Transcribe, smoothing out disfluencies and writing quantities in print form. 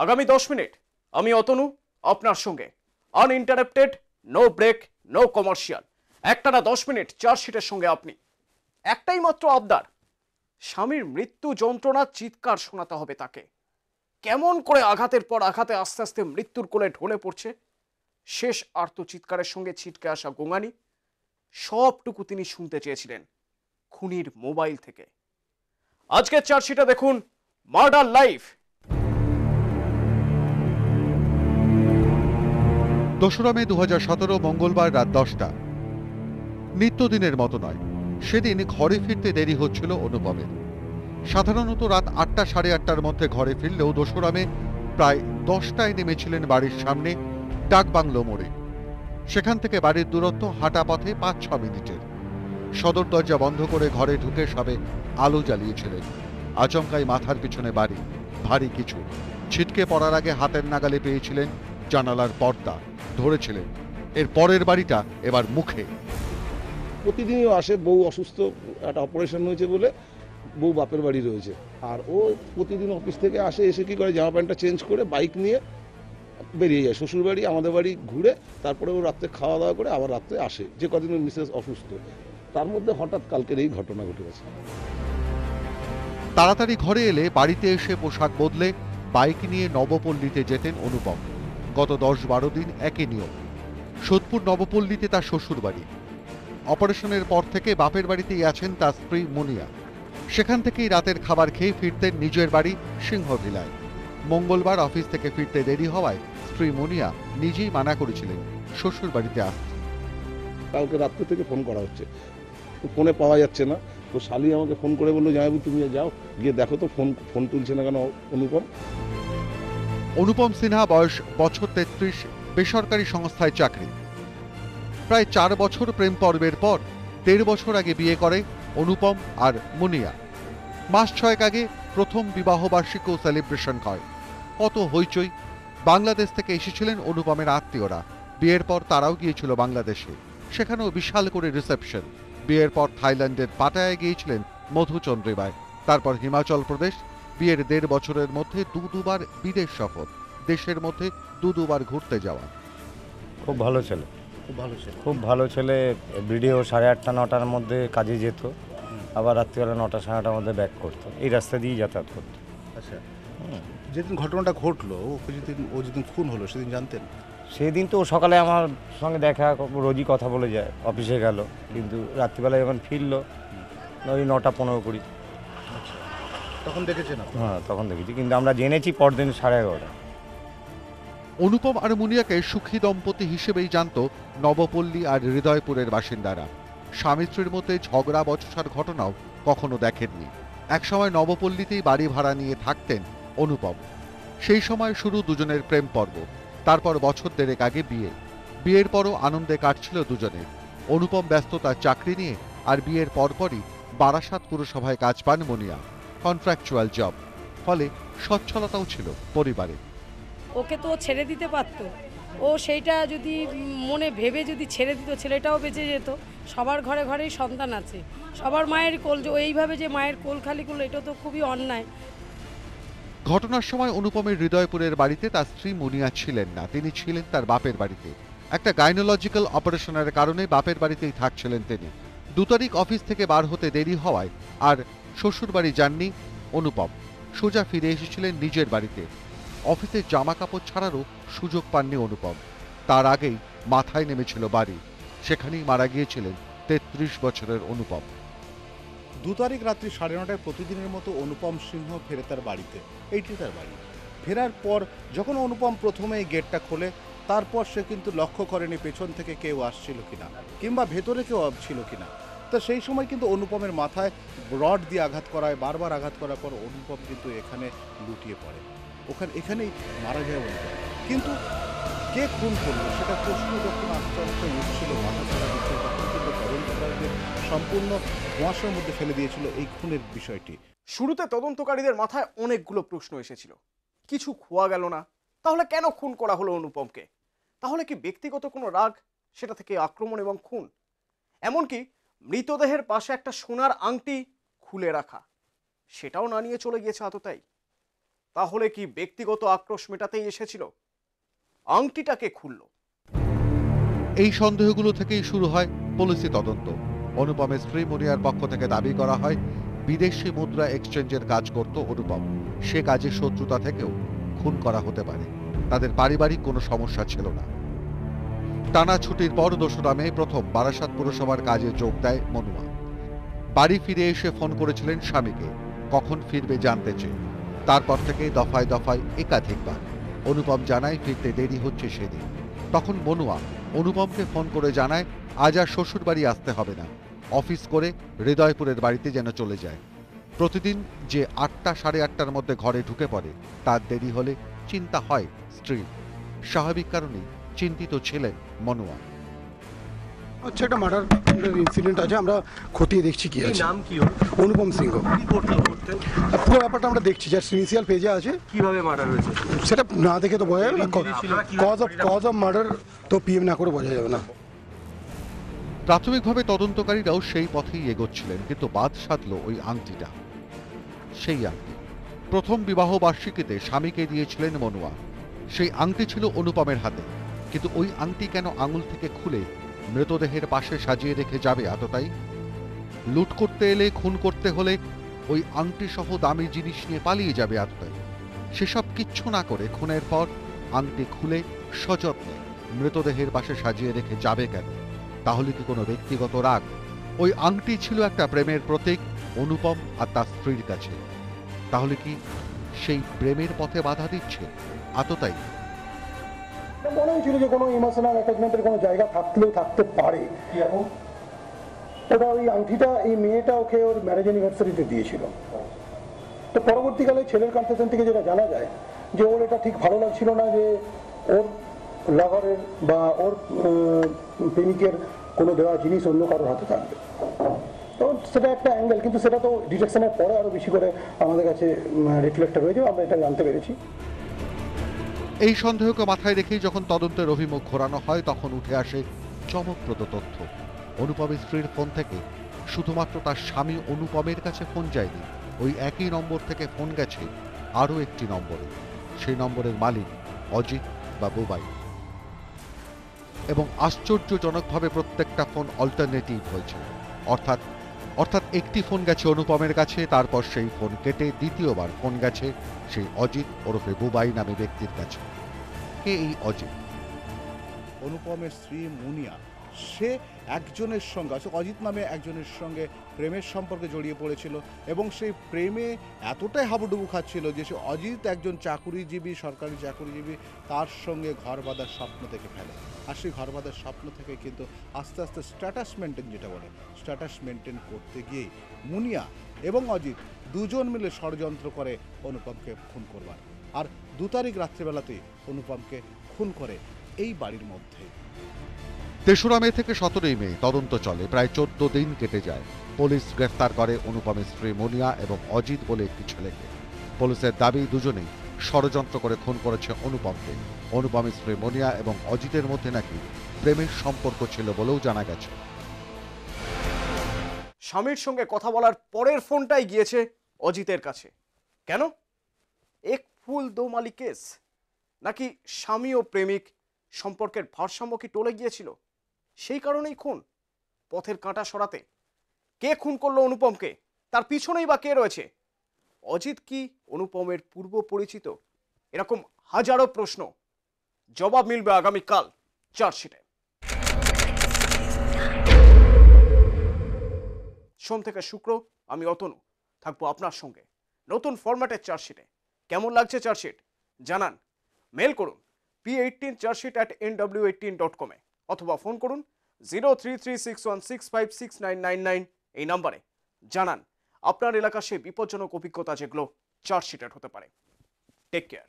আগামী 10 মিনিট আমি অতনু আপনার সঙ্গে uninterrupted, no break, no commercial. একটানা 10 মিনিট চার্জশিটের সঙ্গে আপনি। একটাই মাত্র আবদার, স্বামীর মৃত্যু যন্ত্রণা চিৎকার শোনাতে হবে তাকে। কেমন করে আঘাতের পর আঘাতে আস্তে আস্তে মৃত্যুর কোলে ঢলে পড়ছে, শেষ আর্ত চিৎকারের সঙ্গে ছিটকে আসা গোঙানি, সবটুকু তিনি শুনতে চেয়েছিলেন খুনির মোবাইল থেকে। আজকের চার্জশিটে দেখুন মার্ডার লাইফ। 2রা মে 2017 মঙ্গলবার রাত 10টা। নিত্যদিনের মতো নয়, সেদিন ঘরে ফিরতে দেরি হচ্ছিল অনুপমের। সাধারণত রাত 8টা সাড়ে 8টার মধ্যে ঘরে ফিরলেও 2রা মে প্রায় 10টায় নেমেছিলেন বাড়ির সামনে ডাকবাংলো মোড়ে। সেখান থেকে বাড়ির দূরত্ব হাঁটা পথে 5-6 মিনিটের। সদর দরজা বন্ধ করে ঘরে ঢুকে সবে আলো জ্বালিয়েছিলেন। আচমকাই মাথার পিছনে বাড়ি, ভারী কিছু ছিটকে পড়ার আগে হাতের নাগালে পেয়েছিলেন জানালার পর্দা, ধরেছিলেন। এর পরের বাড়িটা এবার মুখে। প্রতিদিনই আসে, বউ অসুস্থ, একটা অপারেশন হয়েছে বলে বউ বাপের বাড়ি রয়েছে। আর ও প্রতিদিন অফিস থেকে আসে, এসে কি করে জামা প্যান্টটা চেঞ্জ করে বাইক নিয়ে বেরিয়ে যায় শ্বশুর বাড়ি, আমাদের বাড়ি ঘুরে, তারপরে ও রাত্রে খাওয়া দাওয়া করে আবার রাত্রে আসে, যে কদিন মিসেস অসুস্থ। তার মধ্যে হঠাৎ কালকের এই ঘটনা ঘটে গেছে। তাড়াতাড়ি ঘরে এলে বাড়িতে এসে পোশাক বদলে বাইক নিয়ে নবপল্লীতে যেতেন অনুপম। গত 10-12 দিন একই নিয়ম। সোদপুর নবপল্লীতে তার শ্বশুর বাড়ি। অপারেশনের পর থেকে বাপের বাড়িতেই আছেন তার স্ত্রী মুনিয়া। সেখান থেকেই রাতের খাবার খেয়ে ফিরতেন নিজের বাড়ি সিংহভিলায়। মঙ্গলবার অফিস থেকে ফিরতে দেরি হওয়ায় স্ত্রী মুনিয়া নিজেই মানা করেছিলেন শ্বশুর বাড়িতে আসতে। কালকে রাত্রে থেকে ফোন করা হচ্ছে, তো ফোনে পাওয়া যাচ্ছে না। তো শালি আমাকে ফোন করে বললো, জামাইবু তুমি যাও, গিয়ে দেখো তো ফোন তুলছে না কেন অনুপম। অনুপম সিনহা, বয়স বছর 33, বেসরকারি সংস্থায় চাকরি। প্রায় 4 বছর প্রেম পর্বের পর 1.5 বছর আগে বিয়ে করে অনুপম আর মুনিয়া। মাস 6 আগে প্রথম বিবাহ বার্ষিকীও সেলিব্রেশন হয়। কত হইচই। বাংলাদেশ থেকে এসেছিলেন অনুপমের আত্মীয়রা। বিয়ের পর তারাও গিয়েছিল বাংলাদেশে, সেখানেও বিশাল করে রিসেপশন। বিয়ের পর থাইল্যান্ডের পাটায়ায় গিয়েছিলেন মধুচন্দ্রিমায়, তারপর হিমাচল প্রদেশ। বিয়ের 1.5 বছরের মধ্যে দুবার বিদেশ সফর, দেশের মধ্যে দুবার ঘুরতে যাওয়া। খুব ভালো ছেলে, খুব ভালো ছেলে। ভিডিও 8:30 9টার মধ্যে কাজে যেত, আবার রাত্রিবেলা 9টা 9:30টার মধ্যে ব্যাক করতো। এই রাস্তা দিয়েই যাতায়াত করতো। আচ্ছা, যেদিন ঘটনাটা ঘটলো, ও যেদিন খুন হলো সেদিন জানতেন? সেদিন তো ও সকালে আমার সঙ্গে দেখা, রোজই কথা বলে যায়, অফিসে গেল, কিন্তু রাত্রিবেলা যখন ফিরলো ওই 9টা 15 20। তখন দেখেছেন? হ্যাঁ, তখন দেখেছি, কিন্তু আমরা জেনেছি পরদিন 11:30। অনুপম আর মুনিয়াকে সুখী দম্পতি হিসেবেই জানত নবপল্লী আর হৃদয়পুরের বাসিন্দারা। স্বামী স্ত্রীর মধ্যে ঝগড়া বচসার ঘটনাও কখনো দেখেননি। একসময় নবপল্লীতেই বাড়ি ভাড়া নিয়ে থাকতেন অনুপম। সেই সময় শুরু দুজনের প্রেম পর্ব। তারপর বছর 1.5 আগে বিয়ে। বিয়ের পরও আনন্দে কাটছিল দুজনের। অনুপম ব্যস্ত তার চাকরি নিয়ে, আর বিয়ের পরপরই বারাসাত পুরসভায় কাজ পান মুনিয়া, কন্ট্রাকচুয়াল জব। ফলে সচ্ছলতাও ছিল পরিবারে। ওকে তো ছেড়ে দিতে পারতো, ও সেইটা যদি মনে ভেবে যদি ছেড়ে দিত, ছেলেটাও বেঁচে যেত। সবার ঘরে ঘরেই সন্তান আছে, সবার মায়ের কোল, যে এইভাবে যে মায়ের কোল খালি করলো, এটা তো খুবই অন্যায়। ঘটনার সময় অনুপমের হৃদয়পুরের বাড়িতে তার স্ত্রী মুনিয়া ছিলেন না, তিনি ছিলেন তার বাপের বাড়িতে। একটা গাইনোলজিক্যাল অপারেশনের কারণে বাপের বাড়িতেই থাকছিলেন তিনি। 2 তারিখ অফিস থেকে বার হতে দেরি হওয়ায় আর শ্বশুর বাড়ি যাননি অনুপম, সোজা ফিরে এসেছিলেন নিজের বাড়িতে। অফিসের জামা কাপড় ছাড়ারও সুযোগ পাননি অনুপম। তার আগেই মাথায় নেমেছিল বাড়ি, সেখানেই মারা গিয়েছিলেন 33 বছরের অনুপম। 2 তারিখ রাত্রি 9:30টায় প্রতিদিনের মতো অনুপম সিংহ ফেরে তার বাড়িতে। এইটি তার বাড়ি। ফেরার পর যখন অনুপম প্রথমে এই গেটটা খোলে, তারপর সে কিন্তু লক্ষ্য করেনি পেছন থেকে কেউ আসছিল কিনা, কিংবা ভেতরে কেউ ছিল কিনা। তা সেই সময় কিন্তু অনুপমের মাথায় রড দিয়ে আঘাত করায়, বারবার আঘাত করার পর অনুপম কিন্তু এখানে লুটিয়ে পড়ে। এখানেই মারা যায় অনুপম। কিন্তু কে খুন করলো সেটা প্রশ্ন যখন আস্তে আস্তে উঠছিল, মাথা ছাড়া দিচ্ছে, তখন কিন্তু তদন্তকারীদের সম্পূর্ণ ধোঁয়াশার মধ্যে ফেলে দিয়েছিল এই খুনের বিষয়টি। শুরুতে তদন্তকারীদের মাথায় অনেকগুলো প্রশ্ন এসেছিল, কিছু খোয়া গেল না। তাহলে কেন খুন করা হলো অনুপমকে? তাহলে কি ব্যক্তিগত কোনো রাগ, সেটা থেকে আক্রমণ এবং খুন? এমনকি মৃতদেহের পাশে একটা সোনার আংটি খুলে রাখা, সেটাও না নিয়ে চলে গিয়েছে আততায়ী। তাহলে কি ব্যক্তিগত আক্রোশ মেটাতেই এসেছিল? আংটিটাকে খুলল। এই সন্দেহগুলো থেকেই শুরু হয় পুলিশি তদন্ত। অনুপমের স্ত্রী মুনিয়ার পক্ষ থেকে দাবি করা হয় বিদেশি মুদ্রা এক্সচেঞ্জের কাজ করত অনুপম। সে কাজে শত্রুতা থেকেও খুন করা হতে পারে। তাদের পারিবারিক কোনো সমস্যা ছিল না। টানা ছুটির পর 2রা মে প্রথম বারাসাত পুরসভার কাজে যোগ দেয় মনুয়া। বাড়ি ফিরে এসে ফোন করেছিলেন স্বামীকে, কখন ফিরবে জানতে চেয়ে। তারপর থেকে দফায় দফায় একাধিকবার অনুপম জানায় ফিরতে দেরি হচ্ছে সেদিন। তখন মনুয়া অনুপমকে ফোন করে জানায় আজ আর শ্বশুর বাড়ি আসতে হবে না, অফিস করে হৃদয়পুরের বাড়িতে যেন চলে যায়। প্রতিদিন যে 8টা সাড়ে 8টার মধ্যে ঘরে ঢুকে পড়ে, তার দেরি হলে চিন্তা হয় স্ত্রীর। স্বাভাবিক কারণেই চিন্তিত ছিলেন মনুয়া। আচ্ছা, একটা মার্ডার ইনসিডেন্ট আছে, আমরা খতিয়ে দেখছি কি আছে। নাম কি ওর? অনুপম সিংহ। কি করতেন? পুরো ব্যাপারটা আমরা দেখছি, যার ইনিশিয়াল পেজে আছে। কিভাবে মার্ডার হয়েছে সেটা না দেখে তো বোঝা যাবে না। কজ অফ মার্ডার তো পিএম না করে বোঝা যাবে না। প্রাথমিকভাবে তদন্তকারীরাও সেই পথেই এগোচ্ছিলেন, কিন্তু বাদ সাধল ওই আংটিটা। সেই আংটি প্রথম বিবাহ বার্ষিকীতে স্বামীকে দিয়েছিলেন মনুয়া। সেই আংটি ছিল অনুপমের হাতে, কিন্তু ওই আংটি কেন আঙুল থেকে খুলে মৃতদেহের পাশে সাজিয়ে রেখে যাবে এতটাই? লুট করতে এলে, খুন করতে হলে ওই আংটি সহ দামি জিনিস নিয়ে পালিয়ে যাবে এতটাই? সেসব কিচ্ছু না করে খুনের পর আংটি খুলে সযত্নে মৃতদেহের পাশে সাজিয়ে রেখে যাবে কেন? তাহলে কি কোনো ব্যক্তিগত রাগ? ওই আংটি ছিল একটা প্রেমের প্রতীক অনুপম আর তার স্ত্রীর কাছে। তাহলে কি সেই প্রেমের পথে বাধা দিচ্ছে এতটাই? মনে হয়েছিল যে কোনো ইমোশনাল অ্যাটাচমেন্টের কোনো জায়গা থাকলেও থাকতে পারে। ওটা ওই আংটিটা এই মেয়েটা ওকে ওর ম্যারেজ অ্যানিভার্সারিতে দিয়েছিল। তো পরবর্তীকালে ছেলের কনফেশন থেকে যেটা জানা যায় যে ওর এটা ঠিক ভালো লাগছিল না যে ওর লাভারের বা ওর প্রেমিকের কোনো দেওয়া জিনিস অন্য কারোর হাতে থাকবে। তো সেটা একটা অ্যাঙ্গেল, কিন্তু সেটা তো ডিটেকশনের পরে আরো বেশি করে আমাদের কাছে রিফ্লেক্ট হয়েছে, আমরা এটা জানতে পেরেছি। এই সন্দেহকে মাথায় রেখেই যখন তদন্তের অভিমুখ ঘোরানো হয়, তখন উঠে আসে চমকপ্রদ তথ্য। অনুপমের স্ত্রীর ফোন থেকে শুধুমাত্র তার স্বামী অনুপমের কাছে ফোন যায়নি, ওই একই নম্বর থেকে ফোন গেছে আরও একটি নম্বরে। সেই নম্বরের মালিক অজিত বা বুবাই। এবং আশ্চর্যজনকভাবে প্রত্যেকটা ফোন অল্টারনেটিভ হয়েছে। অর্থাৎ একটি ফোন গেছে অনুপমের কাছে, তারপর সেই ফোন কেটে দ্বিতীয়বার ফোন গেছে সেই অজিত ওরফে বুবাই নামে ব্যক্তির কাছে। কে এই অজিত? অনুপমের স্ত্রী মুনিয়া, সে একজনের সঙ্গে, অজিত নামে একজনের সঙ্গে প্রেমের সম্পর্কে জড়িয়ে পড়েছিল এবং সেই প্রেমে এতটাই হাবুডুবু খাচ্ছিল যে সে অজিত একজন চাকুরিজীবী, সরকারি চাকুরিজীবী, তার সঙ্গে ঘর বাঁধার স্বপ্ন থেকে ফেলে। আর সেই ঘর বাঁধার স্বপ্ন থেকে কিন্তু আস্তে আস্তে স্ট্যাটাস মেনটেন, যেটা বলে স্ট্যাটাস মেনটেন করতে গিয়েই মুনিয়া এবং অজিত দুজন মিলে ষড়যন্ত্র করে অনুপমকে খুন করবার। আর 2 তারিখ রাত্রিবেলাতেই অনুপমকে খুন করে এই বাড়ির মধ্যে। 3রা মে থেকে 17ই মে তদন্ত চলে। প্রায় 14 দিন কেটে যায়। পুলিশ গ্রেফতার করে অনুপমের স্ত্রী মুনিয়া এবং অজিত বলে একটি ছেলেকে। পুলিশের দাবি দুজনেই ষড়যন্ত্র করে খুন করেছে অনুপমকে। অনুপমের স্ত্রী মুনিয়া এবং অজিতের মধ্যে নাকি প্রেমের সম্পর্ক ছিল বলেও জানা গেছে। স্বামীর সঙ্গে কথা বলার পরের ফোনটাই গিয়েছে অজিতের কাছে। কেন? এক ফুল দো মালি কেস, নাকি স্বামী ও প্রেমিক সম্পর্কের ভারসাম্য কি টলে গিয়েছিল? সেই কারণেই খুন? পথের কাঁটা সরাতে? কে খুন করলো অনুপমকে? তার পিছনেই বা কে রয়েছে? অজিত কি অনুপমের পূর্ব পরিচিত? এরকম হাজারো প্রশ্ন। জবাব মিলবে আগামীকাল চার্জশিটে। সোম থেকে শুক্র আমি অতনু থাকবো আপনার সঙ্গে নতুন ফরম্যাটের চার্জশিটে। কেমন লাগছে চার্জশিট জানান, মেল করুন p18chargesheet@nw18.com অথবা ফোন করুন 033616569999 এই নম্বরে। জানান আপনার এলাকার সেই বিপজ্জনক অভিজ্ঞতা যেগুলো চার্জশিটেড হতে পারে। Take care.